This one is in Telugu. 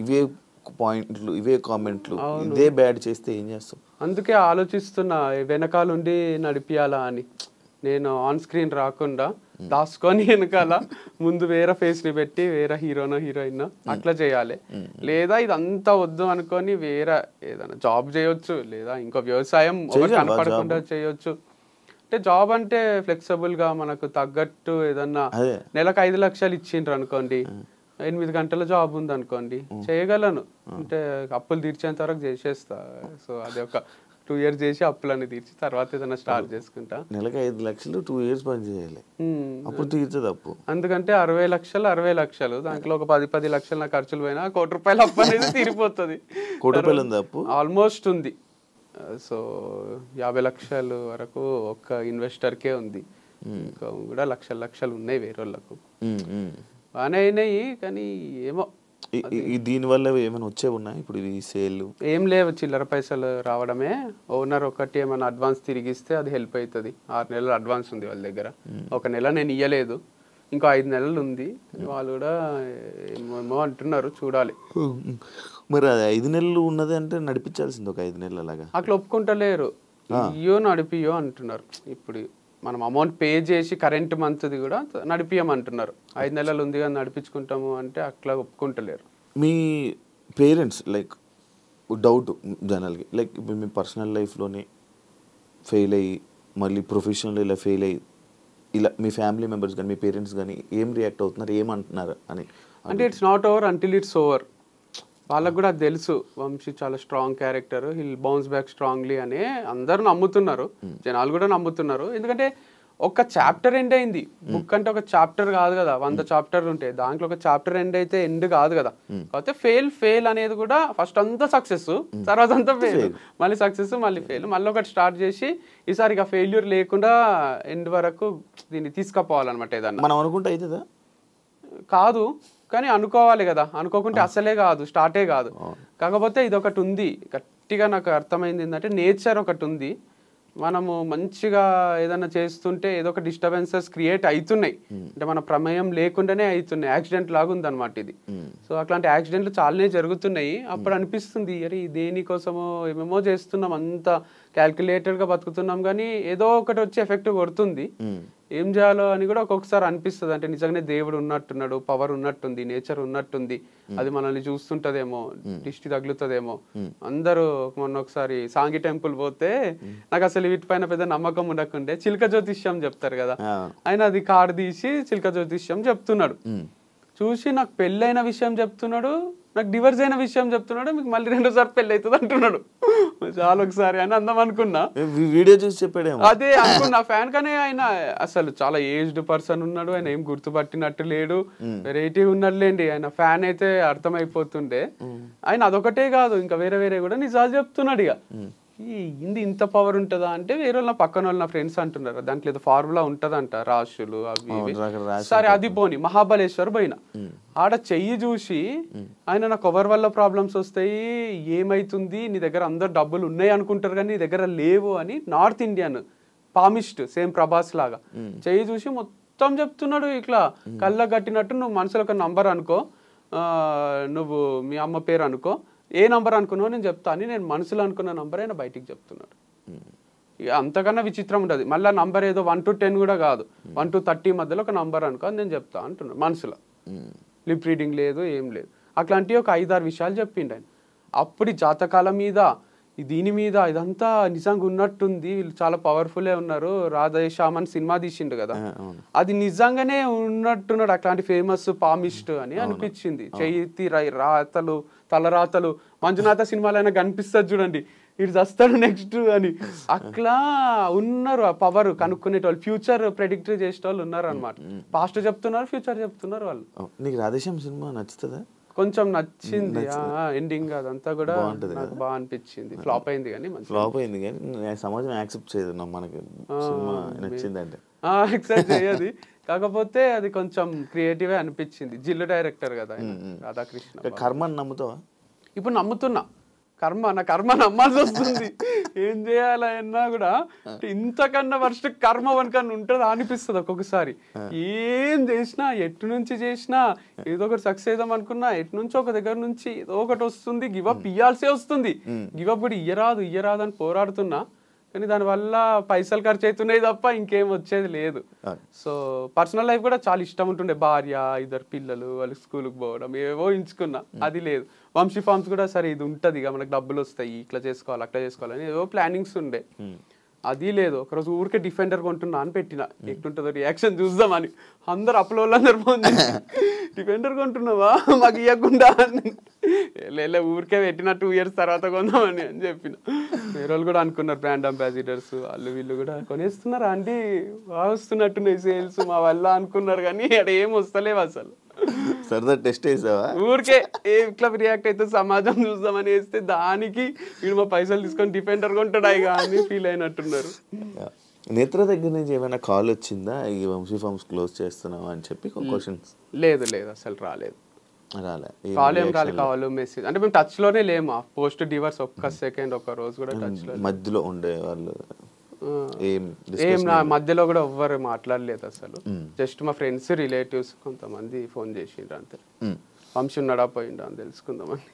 ఇవే పాయింట్లు, ఇవే కామెంట్లు, ఇదే బ్యాడ్ చేస్తే ఏం చేస్తావు? అందుకే ఆలోచిస్తున్నా వెనకాలండి నడిపియాలా అని. నేను ఆన్ స్క్రీన్ రాకుండా దాచుకొని వెనకాల ముందు వేరే ఫేస్ ని పెట్టి వేరే హీరోనో హీరోయిన్ అట్లా చేయాలి. లేదా ఇదంతా వద్దు అనుకొని వేరే ఏదైనా జాబ్ చేయొచ్చు, లేదా ఇంకో వ్యవసాయం కనపడకుండా చేయొచ్చు. అంటే జాబ్ అంటే ఫ్లెక్సిబుల్ గా మనకు తగ్గట్టు ఏదన్నా నెలకు 5 లక్షలు ఇచ్చిండ్రు అనుకోండి, 8 గంటల జాబ్ ఉంది అనుకోండి, చేయగలను. అంటే అప్పులు తీర్చేంత వరకు చేసేస్తా. సో అది ఒక 2 years చేసి అప్పులన్నీ తీర్చి తర్వాత ఏదైనా స్టార్ట్ చేసుకుంటా. నెలకు 5 లక్షలు 2 years పని చేయాలి, అప్పుడు తీర్చదు అప్పు. అందుకంటే 60 లక్షలు దాంట్లో ఒక 10 లక్షలు నా ఖర్చులు పోయినా ₹1 కోటి అప్పు అనేది తీరిపోతుంది. ₹1 కోటి ఉంది అప్పు ఆల్మోస్ట్ ఉంది. సో 50 లక్షలు వరకు ఒక్క ఇన్వెస్టర్కే ఉంది. ఇంకా కూడా లక్షలు ఉన్నాయి వేరే వాళ్ళకు. బాగానే అయినాయి కానీ ఏమో దీని వల్ల ఏమైనా వచ్చే ఉన్నాయి ఇప్పుడు ఈ సేల్? ఏం లేవు, చిల్లర పైసలు రావడమే. ఓనర్ ఒకటి ఏమైనా అడ్వాన్స్ తిరిగిస్తే అది హెల్ప్ అవుతుంది. 6 నెలలు అడ్వాన్స్ ఉంది వాళ్ళ దగ్గర. 1 నెల నేను ఇయ్యలేదు, ఇంకో 5 నెలలు ఉంది. వాళ్ళు కూడా ఏమో అంటున్నారు, చూడాలి. మరి 5 నెలలు ఉన్నది అంటే నడిపించాల్సింది ఒక 5 నెలలు అలాగా. అట్లా ఒప్పుకుంటలేరు, ఇయ్యో నడిపియో అంటున్నారు. ఇప్పుడు మనం అమౌంట్ పే చేసి కరెంట్ మంత్ది కూడా నడిపియమంటున్నారు. 5 నెలలు ఉంది కానీ నడిపించుకుంటాము అంటే అట్లా ఒప్పుకుంటలేరు. మీ పేరెంట్స్ లైక్ డౌట్ జనరల్గా లైక్ ఇప్పుడు మీ పర్సనల్ లైఫ్లోనే ఫెయిల్ అయ్యి మళ్ళీ ప్రొఫెషనల్ ఇలా ఫెయిల్ అయ్యి ఇలా మీ ఫ్యామిలీ మెంబర్స్ కానీ మీ పేరెంట్స్ కానీ ఏం రియాక్ట్ అవుతున్నారు, ఏమంటున్నారు అని? అంటే it's not over until it's over. వాళ్ళకు కూడా తెలుసు వంశీ చాలా strong character, hill bounce back strongly అని అందరూ నమ్ముతున్నారు, జనాలు కూడా నమ్ముతున్నారు. ఎందుకంటే ఒక చాప్టర్ ఎండ్ అయింది. బుక్ అంటే ఒక చాప్టర్ కాదు కదా, 100 చాప్టర్లు ఉంటాయి. దాంట్లో ఒక చాప్టర్ ఎండ్ అయితే ఎండ్ కాదు కదా. కాకపోతే ఫెయిల్ అనేది కూడా ఫస్ట్ అంతా సక్సెస్, తర్వాత అంతా ఫెయిల్, మళ్ళీ సక్సెస్, మళ్ళీ ఫెయిల్, మళ్ళీ ఒకటి స్టార్ట్ చేసి ఈసారి ఇక ఫెయిల్యూర్ లేకుండా ఎండ్ వరకు దీన్ని తీసుకుపోవాలన్నమాట. ఏదన్నా మనం అనుకుంటే అవుతుందా? కాదు కానీ అనుకోవాలి కదా, అనుకోకుంటే అసలే కాదు, స్టార్టే కాదు. కాకపోతే ఇది ఒకటి ఉంది గట్టిగా నాకు అర్థమైంది ఏంటంటే నేచర్ ఒకటి ఉంది. మనము మంచిగా ఏదైనా చేస్తుంటే ఏదో ఒక డిస్టర్బెన్సెస్ క్రియేట్ అవుతున్నాయి, అంటే మన ప్రమేయం లేకుండానే అవుతున్నాయి. యాక్సిడెంట్ లాగా ఉందన్నమాట ఇది. సో అట్లాంటి యాక్సిడెంట్లు చాలానే జరుగుతున్నాయి. అప్పుడు అనిపిస్తుంది అరే దేనికోసమో ఏమేమో చేస్తున్నాం, అంతా క్యాల్కులేటెడ్గా బతుకుతున్నాం కానీ ఏదో ఒకటి వచ్చి ఎఫెక్ట్ కొడుతుంది. ఏం చేయాలో అని కూడా ఒక్కొక్కసారి అనిపిస్తుంది. అంటే నిజంగానే దేవుడు ఉన్నట్టున్నాడు, పవర్ ఉన్నట్టుంది, నేచర్ ఉన్నట్టుంది, అది మనల్ని చూస్తుంటదేమో, దిష్టి తగులుతుందేమో. అందరూ మొన్న ఒకసారి సాంగి టెంపుల్ పోతే నాకు అసలు వీటిపైన పెద్ద నమ్మకం ఉండకుండే చిలక జ్యోతిష్యం చెప్తారు కదా, ఆయన అది కార్డు తీసి చిలక జ్యోతిష్యం చెప్తున్నాడు. చూసి నాకు పెళ్ళైన విషయం చెప్తున్నాడు, నాకు డివర్స్ అయిన విషయం చెప్తున్నాడు, మీకు మళ్ళీ 2సారి పెళ్ళి అవుతుంది అంటున్నాడు. చాలా ఒకసారి అని అందం అనుకున్నా, వీడియో చూసి చెప్పాడు. అదే అనుకున్నా ఫ్యాన్, కానీ ఆయన అసలు చాలా ఏజ్డ్ పర్సన్ ఉన్నాడు, ఆయన ఏం గుర్తుపట్టినట్టు లేడు, వెరైటీ ఉన్నాడులేండి. ఆయన ఫ్యాన్ అయితే అర్థమైపోతుండే. ఆయన అదొకటే కాదు ఇంకా వేరే కూడా నిజాలు చెప్తున్నాడు. ఇక ఇంత పవర్ ఉంటుందా అంటే వేరే వాళ్ళ పక్కన వాళ్ళ ఫ్రెండ్స్ అంటున్నారు దాంట్లో ఏదో ఫార్ములా ఉంటదంట, రాశులు అవి ఇవి. సరే అది పోని మహాబలేశ్వర్ పోయినా, ఆడ చెయ్యి చూసి ఆయన నాకు ఎవరి వల్ల ప్రాబ్లమ్స్ వస్తాయి, ఏమైతుంది, నీ దగ్గర అందరు డబ్బులు ఉన్నాయి అనుకుంటారు కానీ నీ దగ్గర లేవు అని north Indian palmist same Prabhas లాగా చెయ్యి చూసి మొత్తం చెప్తున్నాడు. ఇట్లా కళ్ళ కట్టినట్టు నువ్వు మనసులో ఒక నంబర్ అనుకో, నువ్వు మీ అమ్మ పేరు అనుకో, ఏ నంబర్ అనుకున్నావు నేను చెప్తా అని నేను మనసులో అనుకున్న నంబర్ అయినా బయటికి చెప్తున్నాడు. ఇక అంతకన్నా విచిత్రం ఉంటుంది. మళ్ళీ నంబర్ ఏదో 1 to 10 కూడా కాదు, 1 to 30 మధ్యలో ఒక నంబర్ అనుకో నేను చెప్తా అంటున్నాడు మనసులో. లిప్ రీడింగ్ లేదు, ఏం లేదు. అట్లాంటివి ఒక 5-6 విషయాలు చెప్పిండు ఆయన. అప్పుడు జాతకాల మీద దీని మీద ఇదంతా నిజంగా ఉన్నట్టుంది, వీళ్ళు చాలా పవర్ఫుల్లే ఉన్నారు. రాధేశ్యామన్ సినిమా తీసిండు కదా, అది నిజంగానే ఉన్నట్టున్నాడు. అట్లాంటి ఫేమస్ పామిస్ట్ అని అనిపించింది. చేతి రాతలు తలరాతలు మంజునాథ సినిమాలో అయినా కనిపిస్తుంది చూడండి, ఇటు వస్తాడు నెక్స్ట్ అని. అట్లా ఉన్నారు ఆ పవర్ కనుక్కునేటోళ్ళు, ఫ్యూచర్ ప్రెడిక్ట్ చేసేటోళ్ళు ఉన్నారు అనమాట. పాస్ట్ చెప్తున్నారు, ఫ్యూచర్ చెప్తున్నారు వాళ్ళు. నీకు రాధేశ్యామ్ సినిమా నచ్చుతుందా? కొంచెం నచ్చింది, ఎండింగ్ అదంతా కూడా నాకు బాగా అనిపించింది. ఫ్లాప్ అయింది కానీ ఫ్లాప్ అయింది కానీ సమాజం యాక్సెప్ట్ చేయదు మనకి సినిమా నచ్చిందంటే, యాక్సెప్ట్ చేయదు. కాకపోతే అది కొంచెం క్రియేటివ్ అనిపించింది. జిల్లు డైరెక్టర్ కదా రాధాకృష్ణ. కర్మ నమ్ముతావా? ఇప్పుడు నమ్ముతున్నా, నా కర్మ నమ్మాల్సి వస్తుంది. ఏం చేయాలన్నా కూడా ఇంతకన్నా వర్స్ట్ కర్మ వనకన్నా ఉంటుందా అనిపిస్తుంది ఒక్కొక్కసారి. ఏం చేసినా ఎటు నుంచి చేసినా ఏదో ఒకటి సక్సెస్ అవుదాం అనుకున్నా ఎటు నుంచి ఒక దగ్గర నుంచి ఏదో ఒకటి వస్తుంది, గివప్ ఇయ్యాల్సే వస్తుంది. గివప్ కూడా ఇయ్యరాదు అని పోరాడుతున్నా, కానీ దానివల్ల పైసలు ఖర్చు అవుతున్నాయి తప్ప ఇంకేం వచ్చేది లేదు. సో పర్సనల్ లైఫ్ కూడా చాలా ఇష్టం ఉంటుండే, భార్య, 2 పిల్లలు, వాళ్ళు స్కూల్కి పోవడం, ఏవో ఎంచుకున్నా, అది లేదు. వంశీ ఫార్మ్స్ కూడా సరే ఇది ఉంటుంది ఇక మనకు డబ్బులు వస్తాయి, ఇట్లా చేసుకోవాలి అట్లా చేసుకోవాలని ఏవో ప్లానింగ్స్ ఉండే, అది లేదు. ఒకరోజు ఊరికే డిఫెండర్ కొంటున్నా అని పెట్టిన, ఎట్లుంటుందో రియాక్షన్ చూద్దామని. అందరు అప్లోళ్ళందరూ ఫోన్ చేసి డిఫెండర్ కొంటున్నావా మాకు ఇవ్వకుండా లే ఊరికే పెట్టిన 2 years తర్వాత కొందామని అని చెప్పిన. వేరే వాళ్ళు కూడా అనుకున్నారు, బ్రాండ్ అంబాసిడర్స్ వాళ్ళు వీళ్ళు కూడా కొనేస్తున్నారు ఆంటీ, బాగా వస్తున్నట్టున్నాయి సేల్స్ మా వల్ల అనుకున్నారు, కానీ అక్కడ ఏం వస్తలేవు అసలు. సరదా టెస్ట్ వేసావా? ఊరికే ఇట్లా రియాక్ట్ అయితే సమాజం చూద్దామని వేస్తే దానికి వీడు మా పైసలు తీసుకొని డిఫెండర్ కొంటాడు అని ఫీల్ అయినట్టున్నారు. నేత్ర దగ్గర నుంచి ఏమైనా కాల్ వచ్చిందా ఈ వంశీ ఫార్మ్స్ క్లోజ్ చేస్తున్నావా అని చెప్పి క్వశ్చన్స్? లేదు అసలు రాలేదు. కాల్ ఏం కావాలి మెసేజ్ అంటే మేము టచ్ లోనే లేము. పోస్ట్ డివర్స్ ఒక్క సెకండ్ ఒక్క రోజు కూడా టచ్ లో మధ్యలో ఉండే వాళ్ళు ఏం నా మధ్యలో కూడా ఎవ్వరు మాట్లాడలేదు అసలు. జస్ట్ మా ఫ్రెండ్స్ రిలేటివ్స్ కొంతమంది ఫోన్ చేసిండ్రు అంతే, వంశీ ఉన్నాడా పోయిండా అని తెలుసుకుందామని.